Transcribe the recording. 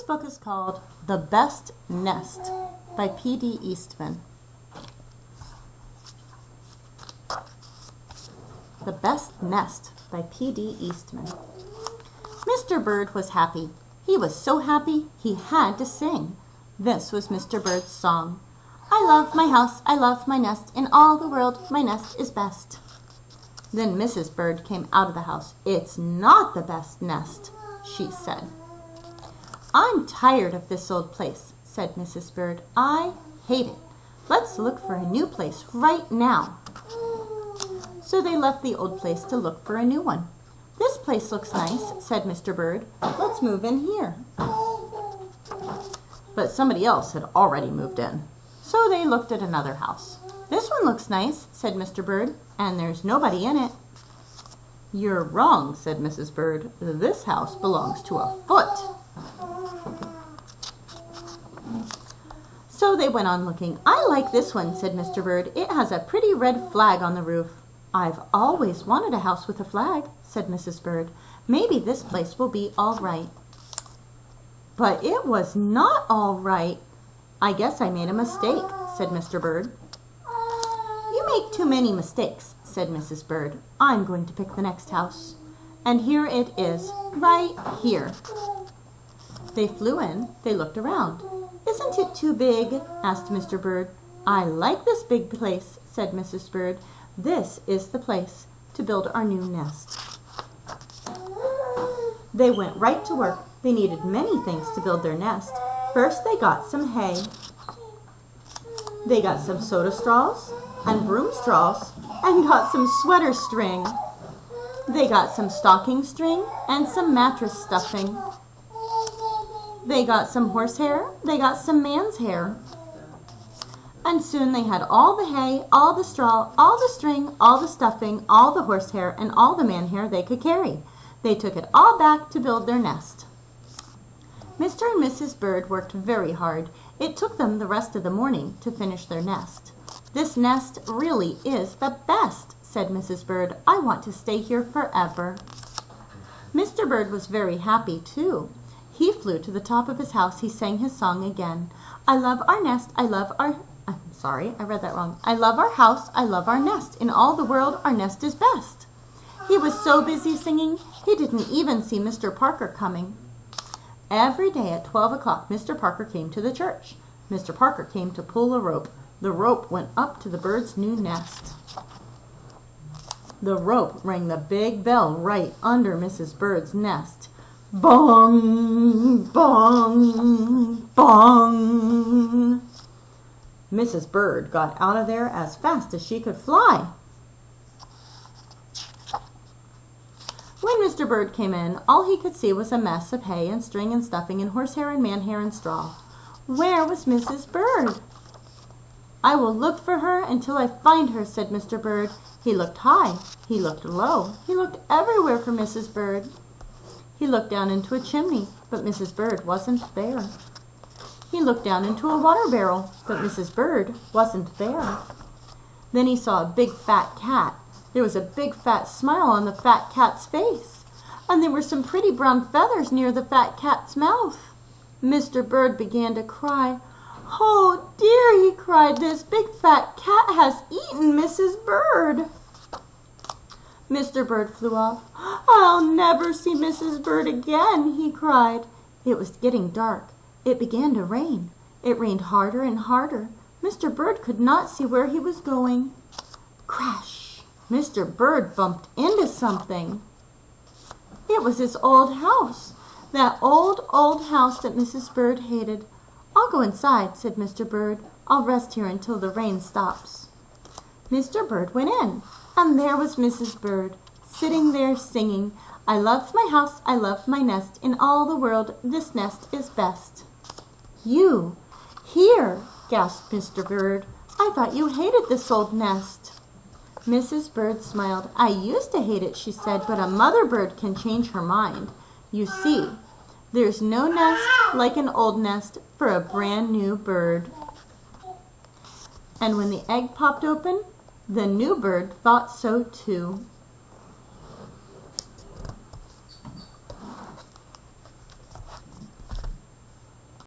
This book is called The Best Nest by P.D. Eastman. The Best Nest by P.D. Eastman. Mr. Bird was happy. He was so happy he had to sing. This was Mr. Bird's song. I love my house, I love my nest. In all the world, my nest is best. Then Mrs. Bird came out of the house. It's not the best nest, she said. I'm tired of this old place, said Mrs. Bird. I hate it. Let's look for a new place right now. So they left the old place to look for a new one. This place looks nice, said Mr. Bird. Let's move in here. But somebody else had already moved in. So they looked at another house. This one looks nice, said Mr. Bird, and there's nobody in it. You're wrong, said Mrs. Bird. This house belongs to a foot. So they went on looking. I like this one, said Mr. Bird. It has a pretty red flag on the roof. I've always wanted a house with a flag, said Mrs. Bird. Maybe this place will be all right. But it was not all right. I guess I made a mistake, said Mr. Bird. You make too many mistakes, said Mrs. Bird. I'm going to pick the next house. And here it is, right here. They flew in. They looked around. Isn't it too big? Asked Mr. Bird. I like this big place, said Mrs. Bird. This is the place to build our new nest. They went right to work. They needed many things to build their nest. First, they got some hay. They got some soda straws and broom straws and got some sweater string. They got some stocking string and some mattress stuffing. They got some horsehair. They got some man's hair. And soon they had all the hay, all the straw, all the string, all the stuffing, all the horsehair, and all the man hair they could carry. They took it all back to build their nest. Mr. and Mrs. Bird worked very hard. It took them the rest of the morning to finish their nest. This nest really is the best, said Mrs. Bird. I want to stay here forever. Mr. Bird was very happy, too. He flew to the top of his house. He sang his song again. I love our nest. I love our... I'm sorry, I read that wrong. I love our house. I love our nest. In all the world, our nest is best. He was so busy singing, he didn't even see Mr. Parker coming. Every day at 12 o'clock, Mr. Parker came to the church. Mr. Parker came to pull a rope. The rope went up to the bird's new nest. The rope rang the big bell right under Mrs. Bird's nest. Bong, bong, bong. Mrs. Bird got out of there as fast as she could fly. When Mr. Bird came in, all he could see was a mess of hay and string and stuffing and horsehair and man hair and straw. Where was Mrs. Bird? I will look for her until I find her, said Mr. Bird. He looked high. He looked low. He looked everywhere for Mrs. Bird. He looked down into a chimney, but Mrs. Bird wasn't there. He looked down into a water barrel, but Mrs. Bird wasn't there. Then he saw a big fat cat. There was a big fat smile on the fat cat's face, and there were some pretty brown feathers near the fat cat's mouth. Mr. Bird began to cry. Oh dear, he cried, this big fat cat has eaten Mrs. Bird. Mr. Bird flew off. I'll never see Mrs. Bird again, he cried. It was getting dark. It began to rain. It rained harder and harder. Mr. Bird could not see where he was going. Crash! Mr. Bird bumped into something. It was his old house, that old house that Mrs. Bird hated. I'll go inside, said Mr. Bird. I'll rest here until the rain stops. Mr. Bird went in, and there was Mrs. Bird, sitting there singing, I love my house, I love my nest. In all the world, this nest is best. You, here, gasped Mr. Bird. I thought you hated this old nest. Mrs. Bird smiled. I used to hate it, she said, but a mother bird can change her mind. You see, there's no nest like an old nest for a brand new bird. And when the egg popped open, the new bird thought so too.